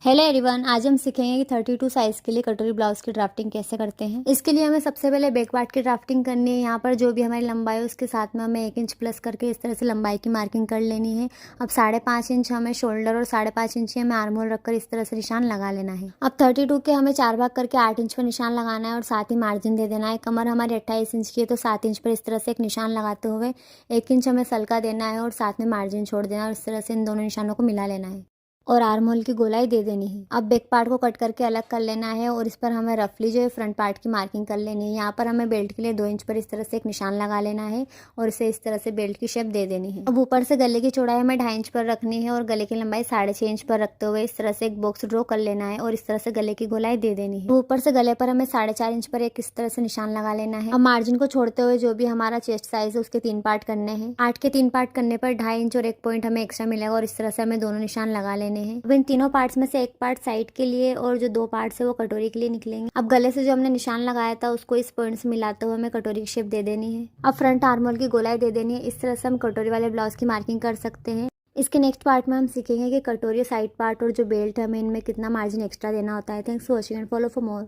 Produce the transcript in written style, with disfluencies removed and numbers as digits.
Hello everyone, आज हम सीखेंगे कि 32 साइज़ के लिए कटोरी ब्लाउज की ड्राफ्टिंग कैसे करते हैं। इसके लिए हमें सबसे पहले बैक पार्ट की ड्राफ्टिंग करनी है। यहाँ पर जो भी हमारी लंबाई है उसके साथ में हमें 1 इंच प्लस करके इस तरह से लंबाई की मार्किंग कर लेनी है। अब 5.5 इंच हमें शोल्डर और 5.5 इंच हमें आर्म होल रखकर इस तरह से निशान लगा लेना है। अब 32 के हमें 4 भाग करके 8 इंच पर निशान लगाना है और साथ ही मार्जिन दे देना है। कमर हमारी 28 इंच की है तो 7 इंच पर इस तरह से एक निशान लगाते हुए 1 इंच हमें सल्का देना है और साथ में मार्जिन छोड़ देना है और इस तरह से इन दोनों निशानों को मिला लेना है और आर्म होल की गोलाई दे देनी है। अब बैक पार्ट को कट करके अलग कर लेना है और इस पर हमें रफली जो है फ्रंट पार्ट की मार्किंग कर लेनी है। यहाँ पर हमें बेल्ट के लिए 2 इंच पर इस तरह से एक निशान लगा लेना है और इसे इस तरह से बेल्ट की शेप दे देनी है। अब ऊपर से गले की चौड़ाई हमें 2.5 इंच पर रखनी है और गले की लंबाई 6.5 इंच पर रखते हुए इस तरह से एक बॉक्स ड्रॉ कर लेना है और इस तरह से गले की गोलाई दे देनी है। ऊपर से गले पर हमें 4.5 इंच पर एक इस तरह से निशान लगा लेना है। अब मार्जिन को छोड़ते हुए जो भी हमारा चेस्ट साइज है उसके 3 पार्ट करने हैं। 8 के 3 पार्ट करने पर 2.5 इंच और 1 पॉइंट हमें एक्स्ट्रा मिलेगा और इस तरह से हमें दोनों निशान लगा लेने हैं। अब इन तीनों पार्ट्स में से एक पार्ट साइड के लिए और जो 2 पार्ट्स है वो कटोरी के लिए निकलेंगे। अब गले से जो हमने निशान लगाया था उसको इस पॉइंट से मिलाते हुए हमें कटोरी की शेप दे देनी है। अब फ्रंट आर्म होल की गोलाई दे देनी है। इस तरह से हम कटोरी वाले ब्लाउज की मार्किंग कर सकते हैं। इसके नेक्स्ट पार्ट में हम सीखेंगे कि कटोरी साइड पार्ट और जो बेल्ट है हमें इनमें कितना मार्जिन एक्स्ट्रा देना होता है। Thanks for watching and follow for more.